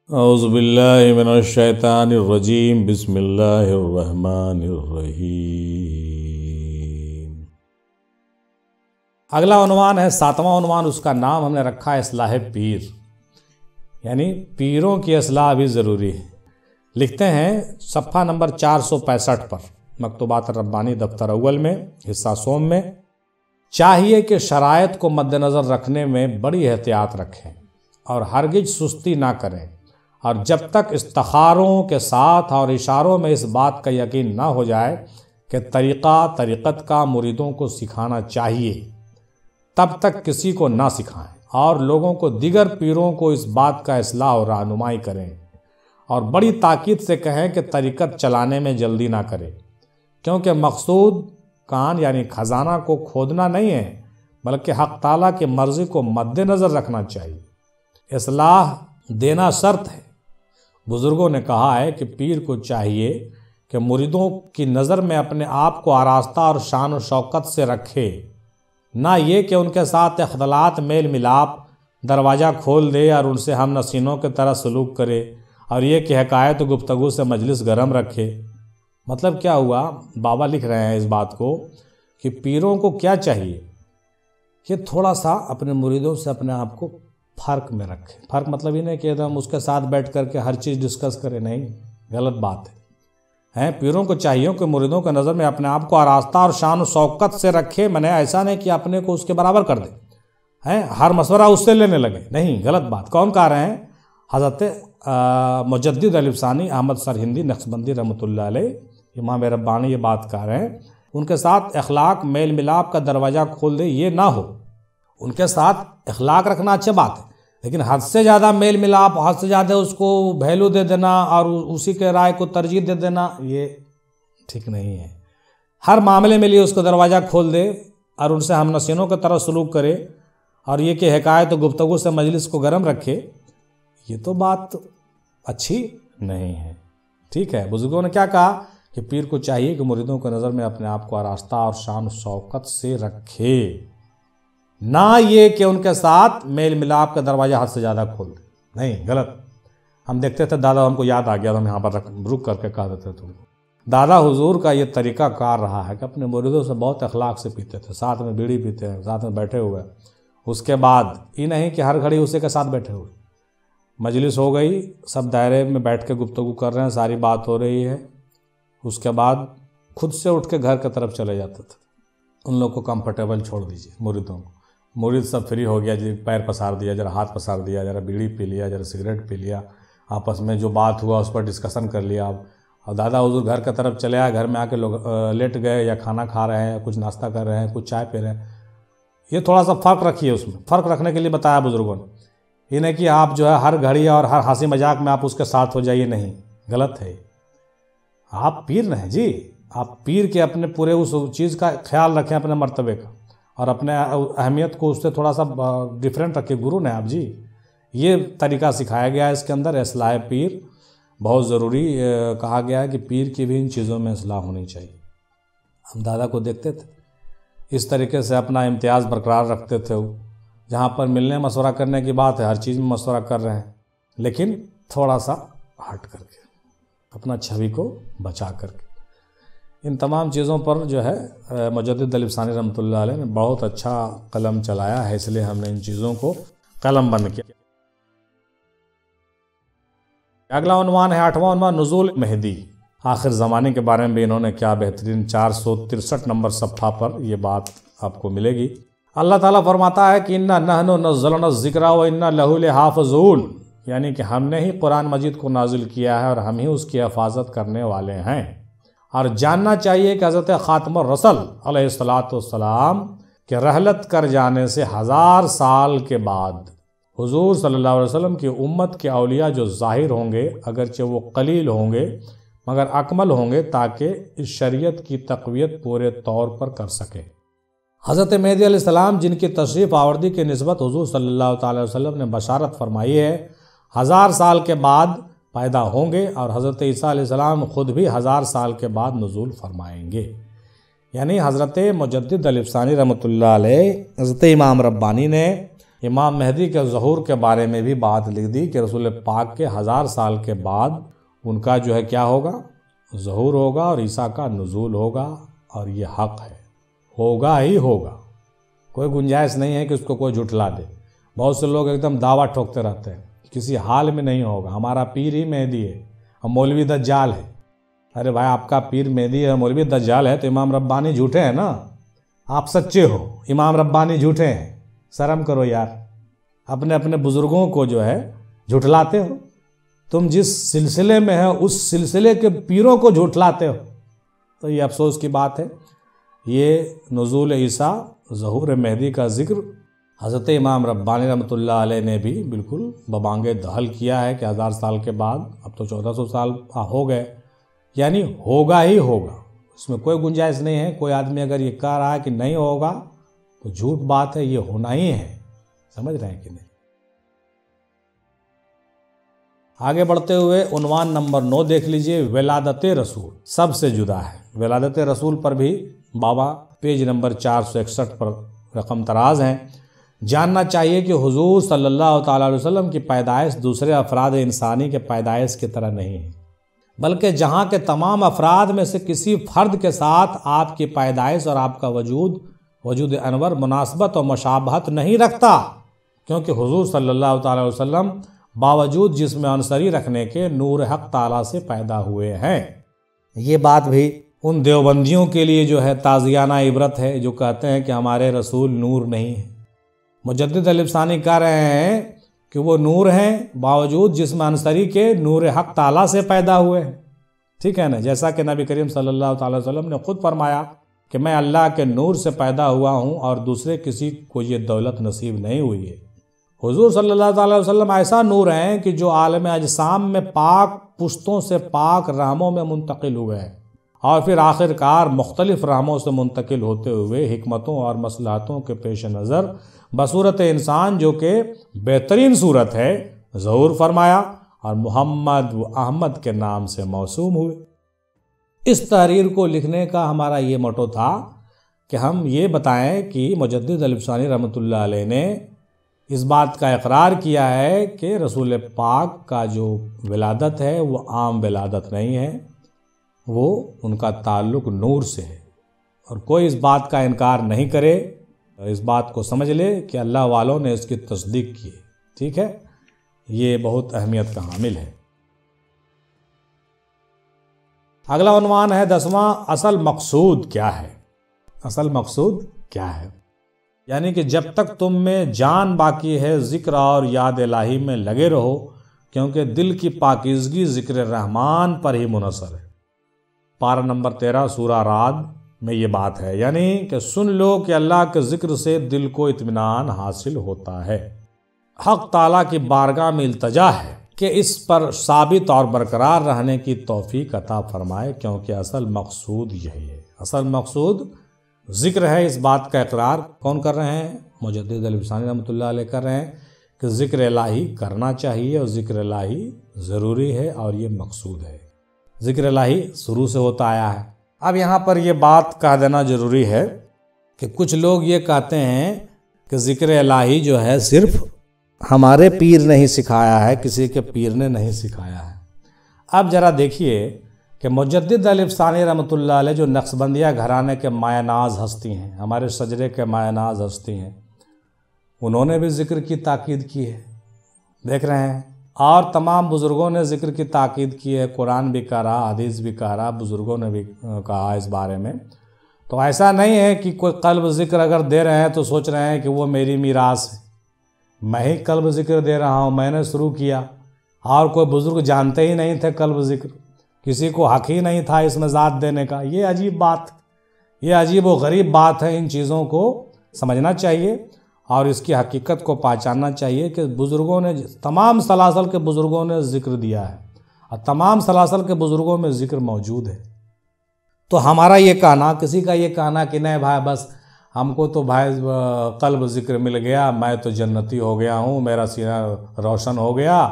اعوذ باللہ من الشیطان الرجیم بسم اللہ الرحمن الرحیم۔ اگلا عنوان ہے 7واں عنوان، اس کا نام ہم نے رکھا ہے اصلاح پیر، یعنی پیروں کی اصلاح بھی ضروری ہے۔ لکھتے ہیں صفحہ نمبر 465 پر مکتوبات الربانی دفتر اول میں حصہ سوم میں، چاہیے کہ شرائط کو مد نظر رکھنے میں بڑی احتیاط رکھیں اور ہرگز سستی نہ کریں، اور جب تک استخاروں کے ساتھ اور اشاروں میں اس بات کا یقین نہ ہو جائے کہ طریقت کا مریدوں کو سکھانا چاہیے، تب تک کسی کو نہ سکھائیں اور لوگوں کو دیگر پیروں کو اس بات کا اصلاح اور رہنمائی کریں، اور بڑی تاکید سے کہیں کہ طریقت چلانے میں جلدی نہ کرے، کیونکہ مقصود کان یعنی خزانہ کو کھودنا نہیں ہے، بلکہ حق تعالیٰ کی مرضی کو مد نظر رکھنا چاہیے۔ اصلاح دینا شرط ہے۔ بزرگوں نے کہا ہے کہ پیر کو چاہیے کہ مریدوں کی نظر میں اپنے آپ کو آراستہ اور شان و شوکت سے رکھے، نہ یہ کہ ان کے ساتھ اختلاط میل ملاپ دروازہ کھول دے اور ان سے ہم نشینوں کی طرح سلوک کرے، اور یہ کہ حکایت و گفتگو سے مجلس گرم رکھے۔ مطلب کیا ہوا؟ بابا لکھ رہے ہیں اس بات کو کہ پیروں کو کیا چاہیے کہ تھوڑا سا اپنے مریدوں سے اپنے آپ کو فرق میں رکھے۔ فرق مطلب یہ نہیں کہ ہم اس کے ساتھ بیٹھ کر کے ہر چیز ڈسکس کریں، نہیں، غلط بات ہے۔ پیروں کو چاہیے کہ مریدوں کے نظر میں اپنے آپ کو آراستہ اور شان و شوکت سے رکھے، میں نے ایسا نہیں کہ اپنے کو اس کے برابر کر دے، ہر مشورہ اس سے لینے لگے، نہیں، غلط بات۔ کون کہہ رہے ہیں؟ حضرت مجدد الف ثانی احمد سرہندی نقشبندی رحمۃ اللہ علیہ، امام ربانی یہ بات کہہ رہے ہیں، ان کے ساتھ اخلاق میل ملاپ کا دروازہ کھول دے، یہ نہ ہو۔ ان کے ساتھ اخلاق رکھنا اچھی بات ہے، لیکن حد سے زیادہ میل ملاپ، حد سے زیادہ اس کو ویلیو دے دینا اور اسی کے رائے کو ترجیح دے دینا، یہ ٹھیک نہیں ہے۔ ہر معاملے میں لیے اس کو دروازہ کھول دے اور ان سے ہم نشینوں کی طرح سلوک کرے، اور یہ کہ حکایت و گفتگو سے مجلس کو گرم رکھے، یہ تو بات اچھی نہیں ہے۔ ٹھیک ہے، بزرگوں نے کیا کہا کہ پیر کو چاہیے کہ مریدوں کی نظر میں اپنے آپ کو آراستہ اور شان و شوکت سے رکھے، نہ یہ کہ ان کے ساتھ میل ملاپ کا دروازہ حد سے زیادہ کھول دے، نہیں، غلط۔ ہم دیکھتے تھے، دادا ہم کو یاد آ گیا، ہم یہاں پر رک کر کے کہہ دیتے تھے، دادا حضور کا یہ طریقہ کار رہا ہے کہ اپنے مریدوں سے بہت اخلاق سے پیتے تھے، ساتھ میں بیڑی پیتے ہیں، ساتھ میں بیٹھے ہوئے، اس کے بعد یہ نہیں کہ ہر گھڑی اسی کے ساتھ بیٹھے ہوئے، مجلس ہو گئی، سب دائرے میں بیٹھ کے گفتگو کر رہے ہیں، ساری بات ہو رہی ہے، اس کے بعد خود سے اٹھ کے گھر کی طرف چلے جاتے تھے۔ ان لوگ کو کمفرٹیبل چھوڑ دیجیے، مریدوں کو، مرید سب فری ہو گیا، جی پیر پسار دیا، ذرا ہاتھ پسار دیا، ذرا بیڑی پی لیا، ذرا سگریٹ پی لیا، آپس میں جو بات ہوا اس پر ڈسکشن کر لیا، اور دادا حضور گھر کی طرف چلے آئے، گھر میں آ کے لوگ لیٹ گئے، یا کھانا کھا رہے ہیں، کچھ ناشتہ کر رہے ہیں، کچھ چائے پی رہے ہیں۔ یہ تھوڑا سا فرق رکھیے، اس میں فرق رکھنے کے لیے بتایا بزرگوں نے، یہ نہیں کہ آپ جو ہے ہر گھڑی اور ہر ہنسی مذاق میں آپ اس کے ساتھ ہو جائیے، نہیں، غلط ہے۔ آپ پیر نہیں جی، آپ پیر کے اپنے پورے اس چیز کا خیال رکھیں، اپنے مرتبے کا، اور اپنے اہمیت کو اس سے تھوڑا سا ڈیفرنٹ رکھے۔ گرو نے آپ جی یہ طریقہ سکھایا گیا ہے، اس کے اندر اصلاح پیر بہت ضروری کہا گیا ہے کہ پیر کی بھی ان چیزوں میں اصلاح ہونی چاہیے۔ ہم دادا کو دیکھتے تھے اس طریقے سے اپنا امتیاز برقرار رکھتے تھے، وہ جہاں پر ملنے مشورہ کرنے کی بات ہے، ہر چیز میں مشورہ کر رہے ہیں، لیکن تھوڑا سا ہٹ کر کے، اپنا چھوی کو بچا کر کے۔ ان تمام چیزوں پر جو ہے مجدد الف ثانی رحمۃ اللہ علیہ نے بہت اچھا قلم چلایا ہے، اس لیے ہم نے ان چیزوں کو قلم بند کیا۔ اگلا عنوان ہے 8واں عنوان، نزول مہدی، آخر زمانے کے بارے میں بھی انہوں نے کیا بہترین 463 نمبر صفحہ پر یہ بات آپ کو ملے گی۔ اللہ تعالیٰ فرماتا ہے کہ اِنَّا نَحْنُ نَزَّلْنَا الذِّكْرَ وَإِنَّا لَهُ لَحَافِظُونَ، یعنی کہ ہم نے ہی قرآن مجید کو نازل کیا ہے اور ہم ہی اس کی حفاظت کرنے والے ہیں۔ اور جاننا چاہیے کہ حضرت خاتم الرسل علیہ السلام کے رحلت کر جانے سے 1000 سال کے بعد حضور صلی اللہ علیہ وسلم کی امت کے اولیاء جو ظاہر ہوں گے، اگرچہ وہ قلیل ہوں گے مگر اکمل ہوں گے، تاکہ اس شریعت کی تقویت پورے طور پر کر سکے۔ حضرت مہدی علیہ السلام جن کی تشریف آوردی کی نسبت حضور صلی اللہ تعالی وسلم نے بشارت فرمائی ہے، 1000 سال کے بعد پیدا ہوں گے، اور حضرت عیسیٰ علیہ السلام خود بھی 1000 سال کے بعد نزول فرمائیں گے۔ یعنی حضرت مجدد الف ثانی رحمۃ اللہ علیہ، حضرت امام ربانی نے امام مہدی کے ظہور کے بارے میں بھی بات لکھ دی کہ رسول پاک کے 1000 سال کے بعد ان کا جو ہے کیا ہوگا، ظہور ہوگا اور عیسیٰ کا نزول ہوگا، اور یہ حق ہے، ہوگا ہی ہوگا، کوئی گنجائش نہیں ہے کہ اس کو کوئی جھٹلا دے۔ بہت سے لوگ ایک دم دعویٰ ٹھوکتے رہتے ہیں کسی حال میں نہیں ہوگا، ہمارا پیر ہی مہدی ہے، ہم مولوی دجال ہے۔ ارے بھائی، آپ کا پیر مہدی ہے، مولوی دجال ہے، تو امام ربانی جھوٹے ہیں نا، آپ سچے ہو، امام ربانی جھوٹے ہیں۔ شرم کرو یار، اپنے اپنے بزرگوں کو جو ہے جھٹلاتے ہو، تم جس سلسلے میں ہے اس سلسلے کے پیروں کو جھٹلاتے ہو، تو یہ افسوس کی بات ہے۔ یہ نزول عیسیٰ، ظہور مہدی کا ذکر حضرت امام ربانی رحمۃ اللہ علیہ نے بھی بالکل ببانگ دہل کیا ہے کہ 1000 سال کے بعد، اب تو 1400 سال ہو گئے، یعنی ہوگا ہی ہوگا، اس میں کوئی گنجائش نہیں ہے۔ کوئی آدمی اگر یہ کہہ رہا ہے کہ نہیں ہوگا تو جھوٹ بات ہے، یہ ہونا ہی ہے۔ سمجھ رہے ہیں کہ نہیں؟ آگے بڑھتے ہوئے عنوان نمبر 9 دیکھ لیجئے، ولادت رسول سب سے جدا ہے۔ ولادت رسول پر بھی بابا پیج نمبر 461 پر رقم تراز ہیں۔ جاننا چاہیے کہ حضور صلی اللہ تعالیٰ علیہ وسلم کی پیدائش دوسرے افراد انسانی کے پیدائش کی طرح نہیں ہے، بلکہ جہاں کے تمام افراد میں سے کسی فرد کے ساتھ آپ کی پیدائش اور آپ کا وجود انور مناسبت اور مشابہت نہیں رکھتا، کیونکہ حضور صلی اللہ تعالیٰ علیہ وسلم باوجود جسم عنصری رکھنے کے نور حق تعالیٰ سے پیدا ہوئے ہیں۔ یہ بات بھی ان دیوبندیوں کے لیے جو ہے تازیانہ عبرت ہے جو کہتے ہیں کہ ہمارے رسول نور نہیں ہیں۔ مجدد الف ثانی کہہ رہے ہیں کہ وہ نور ہیں، باوجود جسم عنصری کے نور حق تعالیٰ سے پیدا ہوئے ہیں۔ ٹھیک ہے نا؟ جیسا کہ نبی کریم صلی اللہ تعالیٰ وسلم نے خود فرمایا کہ میں اللہ کے نور سے پیدا ہوا ہوں اور دوسرے کسی کو یہ دولت نصیب نہیں ہوئی ہے۔ حضور صلی اللہ تعالیٰ وسلم ایسا نور ہیں کہ جو عالم اجسام میں پاک پشتوں سے پاک رحموں میں منتقل ہوئے ہیں، اور پھر آخر کار مختلف رحموں سے منتقل ہوتے ہوئے حکمتوں اور مصلحتوں کے پیش نظر بصورت انسان جو کہ بہترین صورت ہے ظہور فرمایا، اور محمد و احمد کے نام سے موسوم ہوئے۔ اس تحریر کو لکھنے کا ہمارا یہ موٹو تھا کہ ہم یہ بتائیں کہ مجدد الف ثانی رحمۃ اللہ علیہ نے اس بات کا اقرار کیا ہے کہ رسول پاک کا جو ولادت ہے وہ عام ولادت نہیں ہے، وہ ان کا تعلق نور سے ہے، اور کوئی اس بات کا انکار نہیں کرے، اس بات کو سمجھ لے کہ اللہ والوں نے اس کی تصدیق کی ہے۔ ٹھیک ہے، یہ بہت اہمیت کا حامل ہے۔ اگلا عنوان ہے 10واں، اصل مقصود کیا ہے؟ اصل مقصود کیا ہے؟ یعنی کہ جب تک تم میں جان باقی ہے ذکر اور یاد الہی میں لگے رہو، کیونکہ دل کی پاکیزگی ذکر رحمان پر ہی منحصر ہے۔ پارہ نمبر 13 سورہ رعد میں یہ بات ہے، یعنی کہ سن لو کہ اللہ کے ذکر سے دل کو اطمینان حاصل ہوتا ہے۔ حق تعالیٰ کی بارگاہ میں التجا ہے کہ اس پر ثابت اور برقرار رہنے کی توفیق عطا فرمائے، کیونکہ اصل مقصود یہی ہے۔ اصل مقصود ذکر ہے، اس بات کا اقرار کون کر رہے ہیں؟ مجدد الف ثانی رحمۃ اللہ علیہ کر رہے ہیں کہ ذکر الہی کرنا چاہیے، اور ذکر الہی ضروری ہے، اور یہ مقصود ہے۔ ذکر الہی شروع سے ہوتا آیا ہے۔ اب یہاں پر یہ بات کہہ دینا ضروری ہے کہ کچھ لوگ یہ کہتے ہیں کہ ذکر الہی جو ہے صرف ہمارے پیر نے ہی سکھایا ہے، کسی کے پیر نے نہیں سکھایا ہے۔ اب ذرا دیکھیے کہ مجدد الف ثانی رحمۃ اللہ علیہ جو نقشبندیہ گھرانے کے مایہ ناز ہستی ہیں، ہمارے شجرے کے مایہ ناز ہستی ہیں، انہوں نے بھی ذکر کی تاکید کی ہے، دیکھ رہے ہیں، اور تمام بزرگوں نے ذکر کی تاکید کی ہے، قرآن بھی کہہ رہا، حدیث بھی کہہ رہا، بزرگوں نے بھی کہا اس بارے میں۔ تو ایسا نہیں ہے کہ کوئی قلب ذکر اگر دے رہے ہیں تو سوچ رہے ہیں کہ وہ میری میراث ہے، میں ہی قلب ذکر دے رہا ہوں، میں نے شروع کیا، اور کوئی بزرگ جانتے ہی نہیں تھے قلب ذکر، کسی کو حق ہی نہیں تھا اس میں ذات دینے کا۔ یہ عجیب بات، یہ عجیب و غریب بات ہے، ان چیزوں کو سمجھنا چاہیے اور اس کی حقیقت کو پہچاننا چاہیے کہ بزرگوں نے، تمام سلاسل کے بزرگوں نے ذکر دیا ہے، اور تمام سلاسل کے بزرگوں میں ذکر موجود ہے۔ تو ہمارا یہ کہنا، کسی کا یہ کہنا کہ نہیں بھائی بس ہم کو تو بھائی قلب ذکر مل گیا، میں تو جنتی ہو گیا ہوں، میرا سینہ روشن ہو گیا،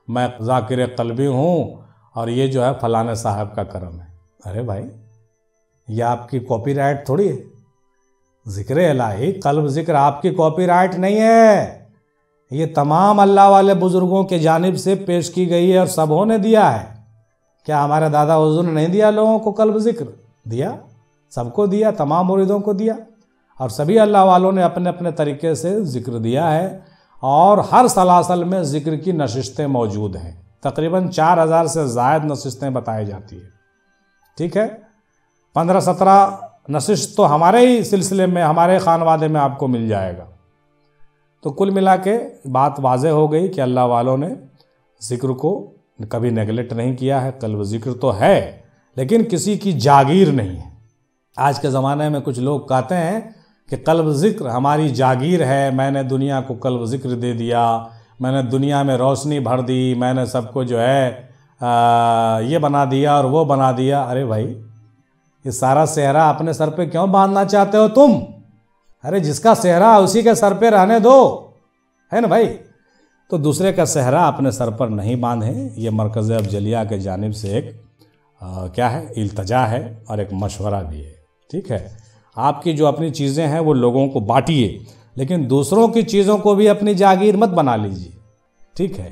میں ذاکر قلبی ہوں، اور یہ جو ہے فلانے صاحب کا کرم ہے۔ ارے بھائی، یہ آپ کی کاپی رائٹ تھوڑی ہے، ذکر الہی قلب ذکر آپ کی کاپی رائٹ نہیں ہے، یہ تمام اللہ والے بزرگوں کے جانب سے پیش کی گئی ہے اور سبوں نے دیا ہے۔ کیا ہمارے دادا حضور نے نہیں دیا لوگوں کو قلب ذکر؟ دیا، سب کو دیا، تمام مریدوں کو دیا، اور سبھی اللہ والوں نے اپنے اپنے طریقے سے ذکر دیا ہے، اور ہر سلاسل میں ذکر کی نشستیں موجود ہیں۔ تقریباً 4000 سے زائد نشستیں بتائی جاتی ہیں، ٹھیک ہے۔ 15-17 نشست تو ہمارے ہی سلسلے میں، ہمارے خانوادے میں آپ کو مل جائے گا۔ تو کل ملا کے بات واضح ہو گئی کہ اللہ والوں نے ذکر کو کبھی نیگلیکٹ نہیں کیا ہے۔ قلب ذکر تو ہے لیکن کسی کی جاگیر نہیں ہے۔ آج کے زمانے میں کچھ لوگ کہتے ہیں کہ قلب ذکر ہماری جاگیر ہے، میں نے دنیا کو قلب ذکر دے دیا، میں نے دنیا میں روشنی بھر دی، میں نے سب کو جو ہے یہ بنا دیا اور وہ بنا دیا۔ ارے بھائی، یہ سارا صحرا اپنے سر پہ کیوں باندھنا چاہتے ہو تم؟ ارے جس کا صحرا اسی کے سر پہ رہنے دو، ہے نا بھائی؟ تو دوسرے کا صحرا اپنے سر پر نہیں باندھیں۔ یہ مرکز افضلیہ کے جانب سے ایک کیا ہے، التجا ہے اور ایک مشورہ بھی ہے، ٹھیک ہے۔ آپ کی جو اپنی چیزیں ہیں وہ لوگوں کو بانٹیے، لیکن دوسروں کی چیزوں کو بھی اپنی جاگیر مت بنا لیجیے، ٹھیک ہے۔